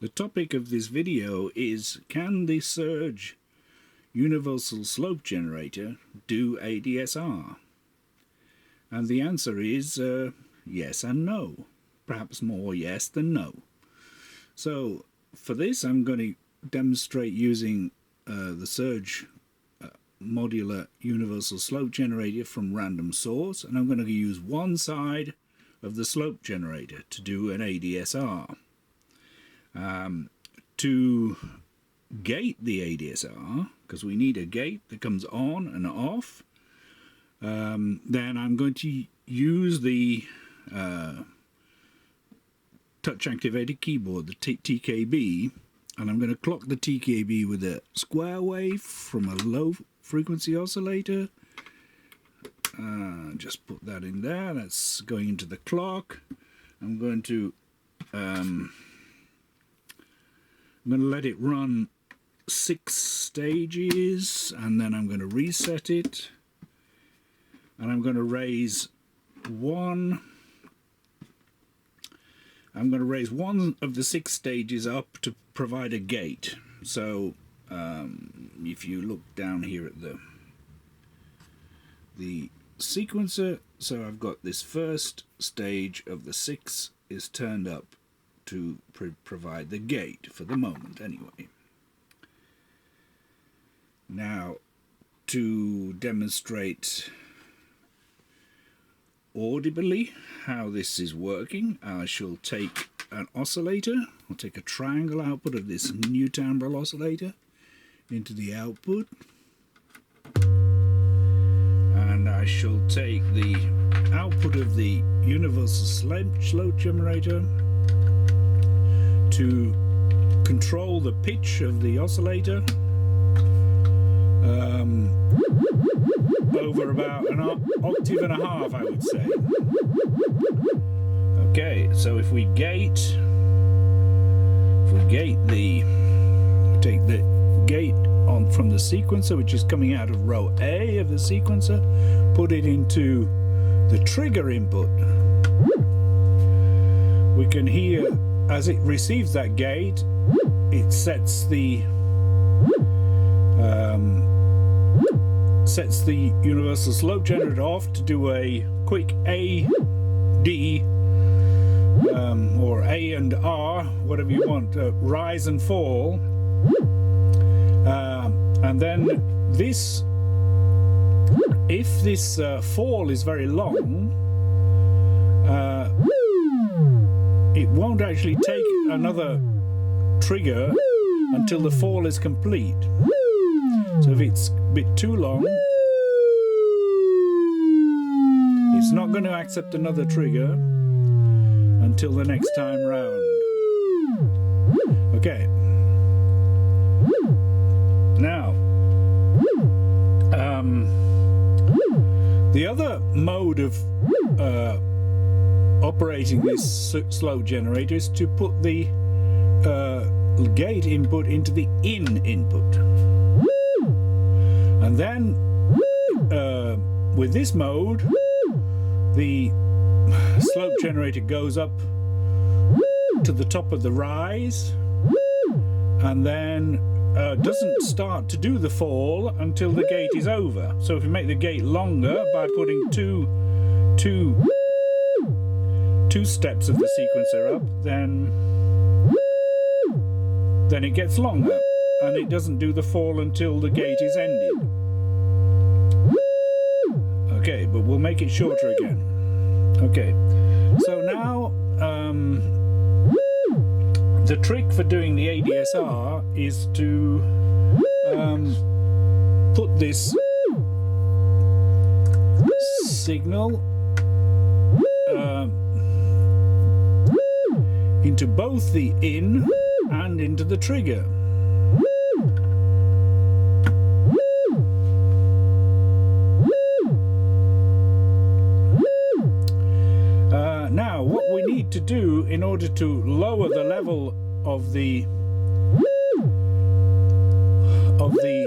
The topic of this video is, can the Serge Universal Slope Generator do ADSR? And the answer is yes and no. Perhaps more yes than no. So for this I'm going to demonstrate using the Serge modular universal slope generator from random source, and I'm going to use one side of the slope generator to do an ADSR. To gate the ADSR, because we need a gate that comes on and off, then I'm going to use the touch activated keyboard, the TKB, and I'm going to clock the TKB with a square wave from a low frequency oscillator. Just put that in there. That's going into the clock. I'm going to let it run 6 stages, and then I'm going to reset it, and I'm going to raise one. I'm going to raise one of the 6 stages up to provide a gate. So if you look down here at the sequencer, so I've got this first stage of the 6 is turned up to provide the gate for the moment anyway. Now, to demonstrate audibly how this is working, I shall take an oscillator. I'll take a triangle output of this new timbral oscillator into the output, and I shall take the output of the universal slope generator to control the pitch of the oscillator over about an octave and a half, I would say. Okay, so if we take the gate on from the sequencer, which is coming out of row A of the sequencer, put it into the trigger input, we can hear as it receives that gate, it sets the universal slope generator off to do a quick AD or A and R, whatever you want, rise and fall, and then this, if this fall is very long, it won't actually take another trigger until the fall is complete. So if it's a bit too long, it's not going to accept another trigger until the next time round. Okay. Now, the other mode of operating this slope generator is to put the gate input into the in input, and then with this mode the slope generator goes up to the top of the rise, and then doesn't start to do the fall until the gate is over. So if you make the gate longer by putting two steps of the sequencer up, then it gets longer, and it doesn't do the fall until the gate is ended. Okay, but we'll make it shorter again. Okay, so now the trick for doing the ADSR is to put this signal into both the in and into the trigger. Now, what we need to do in order to lower the level of the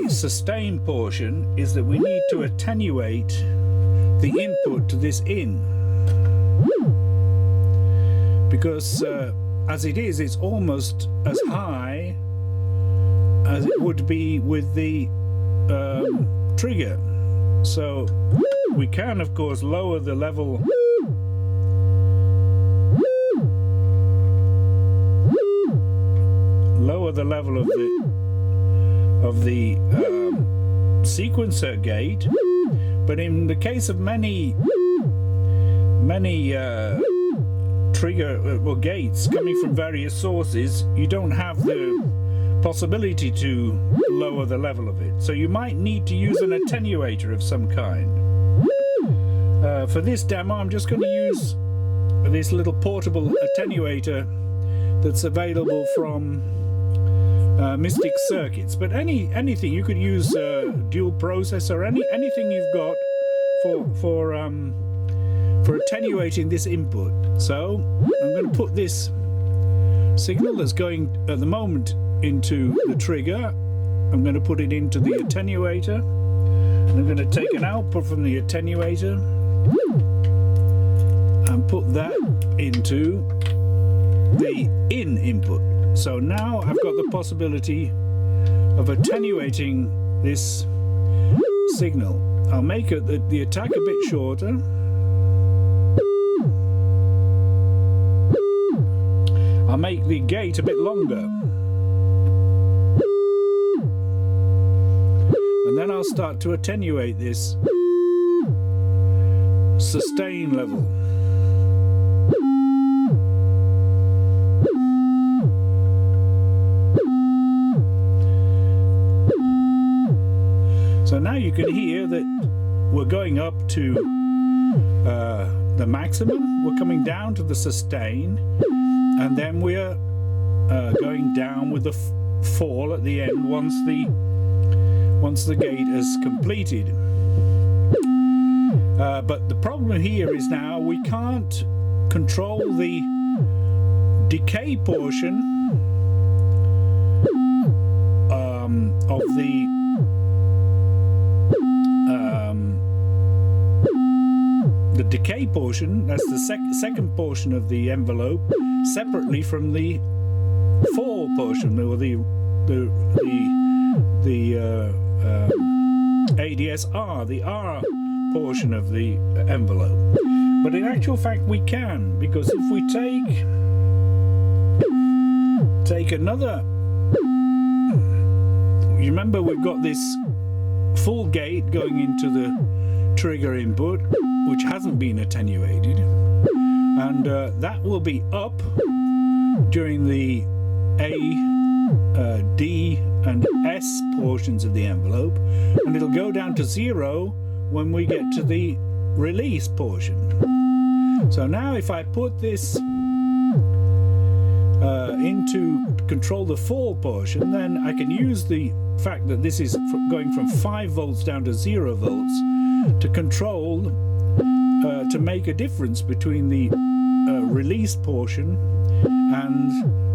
sustain portion is that we need to attenuate the input to this in, because as it is, it's almost as high as it would be with the trigger. So we can, of course, lower the level of the sequencer gate, but in the case of many trigger gates coming from various sources, you don't have the possibility to lower the level of it. So you might need to use an attenuator of some kind. For this demo, I'm just going to use this little portable attenuator that's available from Mystic Circuits. But anything you could use, Dual Processor, anything you've got for attenuating this input. So I'm going to put this signal that's going at the moment into the trigger. I'm going to put it into the attenuator. And I'm going to take an output from the attenuator and put that into the in input. So now I've got the possibility of attenuating this signal. I'll make the attack a bit shorter. I'll make the gate a bit longer. And then I'll start to attenuate this sustain level. So now you can hear that we're going up to the maximum, we're coming down to the sustain, and then we're going down with the fall at the end once the gate has completed. But the problem here is now we can't control the decay portion of the decay portion. That's the second portion of the envelope, separately from the fall portion, or the ADSR, the R portion of the envelope. But in actual fact we can, because if we take another, you remember we've got this full gate going into the trigger input, which hasn't been attenuated, and that will be up during the A, D and S portions of the envelope, and it'll go down to 0 when we get to the release portion. So now if I put this into control the fall portion, then I can use the fact that this is going from 5 volts down to 0 volts to control, to make a difference between the release portion and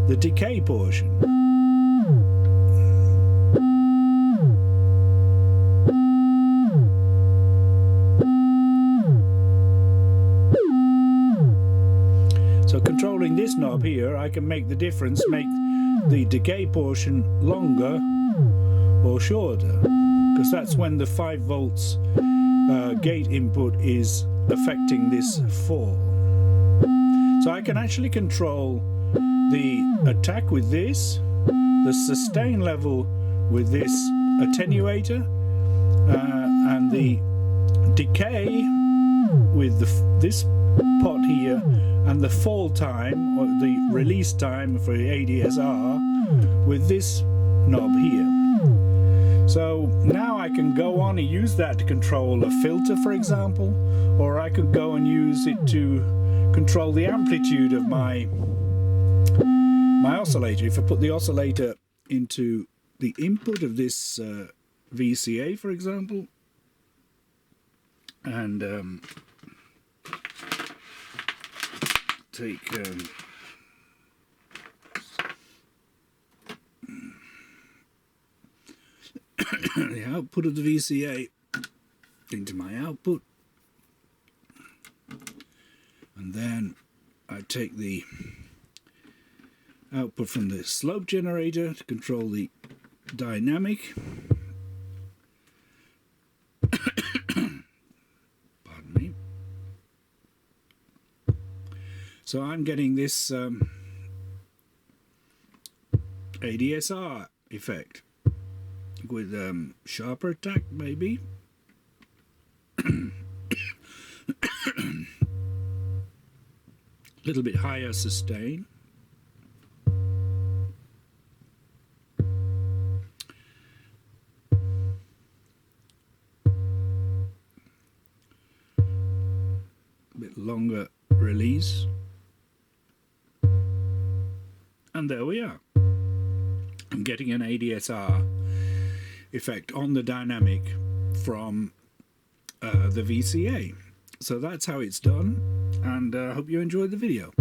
the decay portion. So controlling this knob here, I can make the difference, make the decay portion longer or shorter, because that's when the 5 volts gate input is affecting this fall. So I can actually control the attack with this, the sustain level with this attenuator, and the decay with this pot here, and the fall time or the release time for the ADSR with this knob here. So now I can go on and use that to control a filter, for example, or I could go and use it to control the amplitude of my oscillator. If I put the oscillator into the input of this VCA, for example, and take the output of the VCA into my output, and then I take the output from the slope generator to control the dynamic. Pardon me. So I'm getting this ADSR effect with sharper attack, maybe. Little bit higher sustain. Bit longer release. And there we are. I'm getting an ADSR effect on the dynamic from the VCA. So that's how it's done, and I hope you enjoyed the video.